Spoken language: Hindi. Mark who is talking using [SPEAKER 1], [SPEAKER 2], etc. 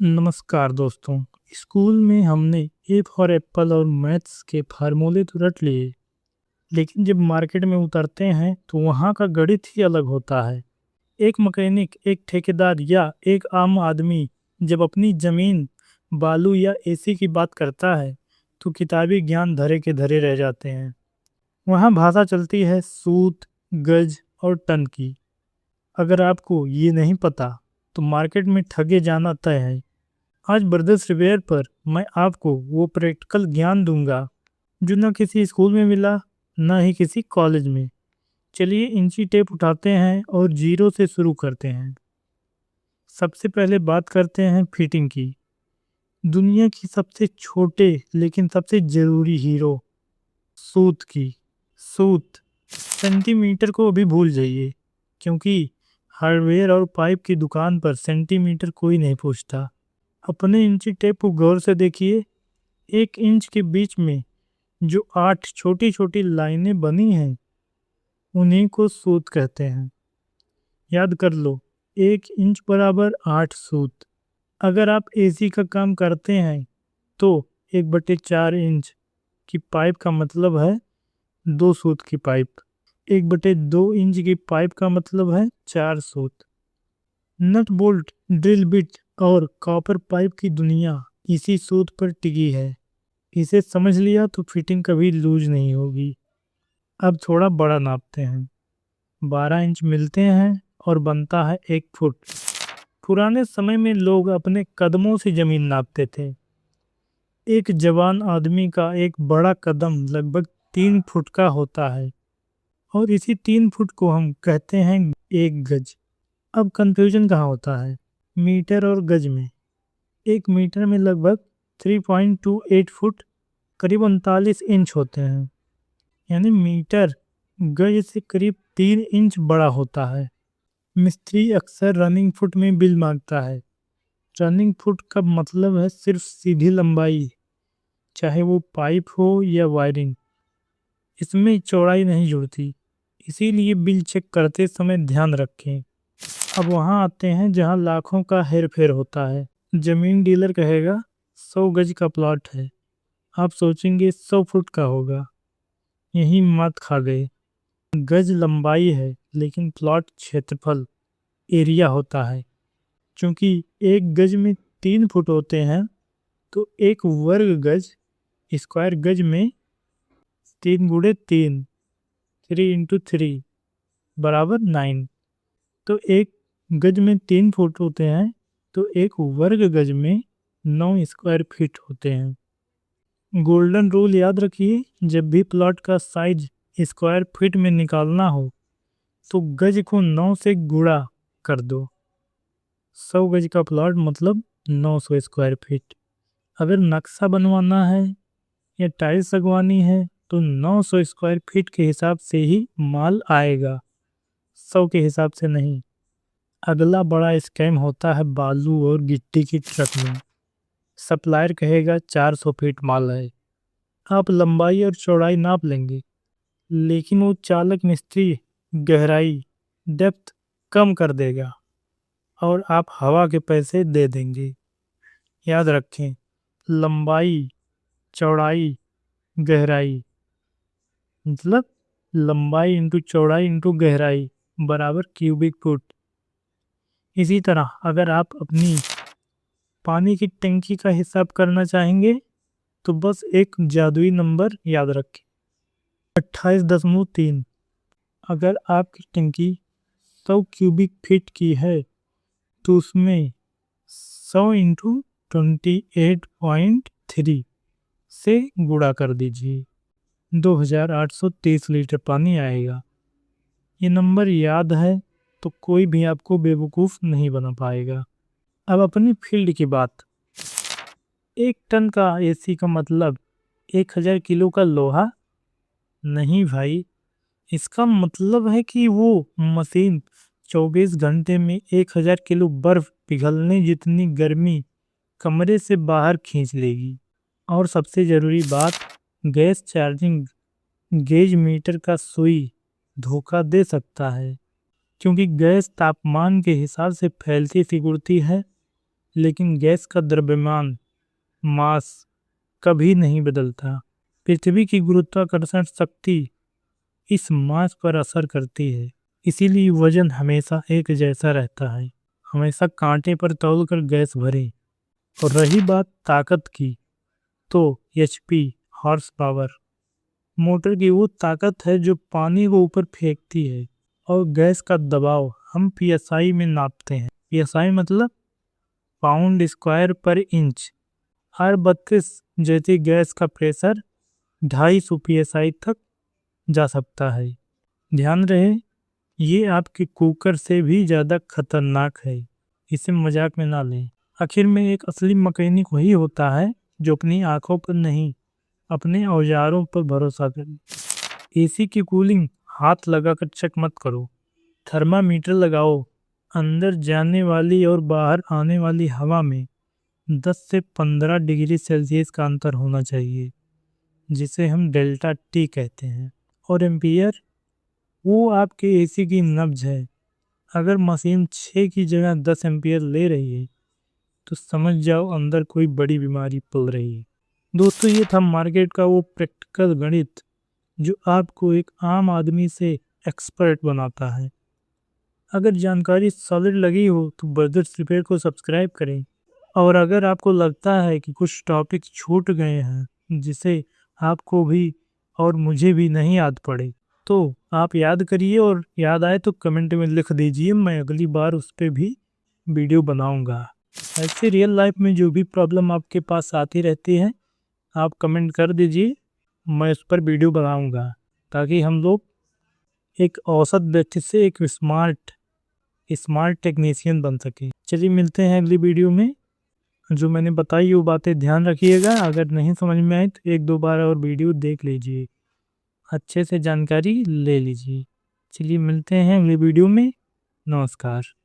[SPEAKER 1] नमस्कार दोस्तों। स्कूल में हमने ए फॉर एप्पल और मैथ्स के फार्मूले तो रट लिए, लेकिन जब मार्केट में उतरते हैं तो वहाँ का गणित ही अलग होता है। एक मैकेनिक, एक ठेकेदार या एक आम आदमी जब अपनी जमीन, बालू या एसी की बात करता है तो किताबी ज्ञान धरे के धरे रह जाते हैं। वहाँ भाषा चलती है सूत, गज और टन की। अगर आपको ये नहीं पता तो मार्केट में ठगे जाना तय है। आज ब्रदर्स रिवेयर पर मैं आपको वो प्रैक्टिकल ज्ञान दूंगा जो न किसी स्कूल में मिला, न ही किसी कॉलेज में। चलिए इंची टेप उठाते हैं और जीरो से शुरू करते हैं। सबसे पहले बात करते हैं फिटिंग की। दुनिया की सबसे छोटे लेकिन सबसे जरूरी हीरो, सूत की। सूत सेंटीमीटर को अभी भूल जाइए, क्योंकि हार्डवेयर और पाइप की दुकान पर सेंटीमीटर कोई नहीं पूछता। अपने इंची टेप को गौर से देखिए। 1 इंच के बीच में जो 8 छोटी छोटी लाइनें बनी हैं उन्हीं को सूत कहते हैं। याद कर लो, 1 इंच बराबर 8 सूत। अगर आप एसी का काम करते हैं तो 1/4 इंच की पाइप का मतलब है 2 सूत की पाइप। 1/2 इंच की पाइप का मतलब है 4 सूत। नट बोल्ट, ड्रिल बिट और कॉपर पाइप की दुनिया इसी सूत पर टिकी है। इसे समझ लिया तो फिटिंग कभी लूज नहीं होगी। अब थोड़ा बड़ा नापते हैं। 12 इंच मिलते हैं और बनता है 1 फुट। पुराने समय में लोग अपने कदमों से जमीन नापते थे। एक जवान आदमी का एक बड़ा कदम लगभग 3 फुट का होता है और इसी 3 फुट को हम कहते हैं 1 गज। अब कंफ्यूजन कहाँ होता है? मीटर और गज में। 1 मीटर में लगभग 3.28 फुट, करीब 39 इंच होते हैं। यानी मीटर गज से करीब 3 इंच बड़ा होता है। मिस्त्री अक्सर रनिंग फुट में बिल मांगता है। रनिंग फुट का मतलब है सिर्फ सीधी लंबाई, चाहे वो पाइप हो या वायरिंग। इसमें चौड़ाई नहीं जुड़ती, इसीलिए बिल चेक करते समय ध्यान रखें। अब वहाँ आते हैं जहाँ लाखों का हेरफेर होता है। जमीन डीलर कहेगा 100 गज का प्लॉट है, आप सोचेंगे 100 फुट का होगा। यही मत खा गए। गज लंबाई है लेकिन प्लॉट क्षेत्रफल, एरिया होता है। क्योंकि 1 गज में 3 फुट होते हैं तो 1 वर्ग गज, स्क्वायर गज में 3 × 3, 3 × 3 बराबर 9। तो 1 गज में 3 फुट होते हैं तो 1 वर्ग गज में 9 स्क्वायर फीट होते हैं। गोल्डन रूल याद रखिए, जब भी प्लॉट का साइज स्क्वायर फीट में निकालना हो तो गज को 9 से गुणा कर दो। 100 गज का प्लॉट मतलब 900 स्क्वायर फीट। अगर नक्शा बनवाना है या टाइल्स लगवानी है तो 900 स्क्वायर फीट के हिसाब से ही माल आएगा, 100 के हिसाब से नहीं। अगला बड़ा स्कैम होता है बालू और गिट्टी की ट्रक में। सप्लायर कहेगा 400 फीट माल है। आप लंबाई और चौड़ाई नाप लेंगे, लेकिन वो चालक मिस्त्री गहराई, डेप्थ कम कर देगा और आप हवा के पैसे दे देंगे। याद रखें, लंबाई, चौड़ाई, गहराई मतलब लंबाई इंटू चौड़ाई इंटू गहराई बराबर क्यूबिक फुट। इसी तरह अगर आप अपनी पानी की टंकी का हिसाब करना चाहेंगे तो बस एक जादुई नंबर याद रखें, 28.3। अगर आपकी टंकी 100 क्यूबिक फीट की है तो उसमें 100 इंटू 28.3 से गुणा कर दीजिए, 2830 लीटर पानी आएगा। ये नंबर याद है तो कोई भी आपको बेवकूफ़ नहीं बना पाएगा। अब अपनी फील्ड की बात। 1 टन का एसी का मतलब 1000 किलो का लोहा नहीं भाई। इसका मतलब है कि वो मशीन 24 घंटे में 1000 किलो बर्फ पिघलने जितनी गर्मी कमरे से बाहर खींच लेगी। और सबसे ज़रूरी बात, गैस चार्जिंग गेज मीटर का सुई धोखा दे सकता है, क्योंकि गैस तापमान के हिसाब से फैलती सिकुड़ती है लेकिन गैस का द्रव्यमान मास कभी नहीं बदलता। पृथ्वी की गुरुत्वाकर्षण शक्ति इस मास पर असर करती है, इसीलिए वजन हमेशा एक जैसा रहता है। हमेशा कांटे पर तौलकर गैस भरें। और रही बात ताकत की, तो एचपी हॉर्स पावर मोटर की वो ताकत है जो पानी को ऊपर फेंकती है। और गैस का दबाव हम पीएसआई में नापते हैं। पीएसआई मतलब पाउंड स्क्वायर पर इंच। R32 जैसी गैस का प्रेशर 250 psi तक जा सकता है। ध्यान रहे, ये आपके कुकर से भी ज़्यादा खतरनाक है, इसे मजाक में ना लें। आखिर में एक असली मैकेनिक वही होता है जो अपनी आंखों पर नहीं, अपने औजारों पर भरोसा करे। एसी की कूलिंग हाथ लगाकर चेक मत करो, थर्मामीटर लगाओ। अंदर जाने वाली और बाहर आने वाली हवा में 10 से 15 डिग्री सेल्सियस का अंतर होना चाहिए, जिसे हम डेल्टा टी कहते हैं। और एम्पियर वो आपके एसी की नब्ज है। अगर मशीन 6 की जगह 10 एम्पियर ले रही है तो समझ जाओ अंदर कोई बड़ी बीमारी पल रही है। दोस्तों, ये था मार्केट का वो प्रैक्टिकल गणित जो आपको एक आम आदमी से एक्सपर्ट बनाता है। अगर जानकारी सॉलिड लगी हो तो ब्रदर्स रिपेयर को सब्सक्राइब करें। और अगर आपको लगता है कि कुछ टॉपिक छूट गए हैं जिसे आपको भी और मुझे भी नहीं याद पड़े, तो आप याद करिए और याद आए तो कमेंट में लिख दीजिए। मैं अगली बार उस पर भी वीडियो बनाऊंगा। ऐसे रियल लाइफ में जो भी प्रॉब्लम आपके पास आती रहती है, आप कमेंट कर दीजिए, मैं उस पर वीडियो बनाऊंगा, ताकि हम लोग एक औसत व्यक्ति से एक स्मार्ट टेक्नीशियन बन सके। चलिए मिलते हैं अगली वीडियो में। जो मैंने बताई वो बातें ध्यान रखिएगा। अगर नहीं समझ में आए तो एक दो बार और वीडियो देख लीजिए, अच्छे से जानकारी ले लीजिए। चलिए मिलते हैं अगली वीडियो में। नमस्कार।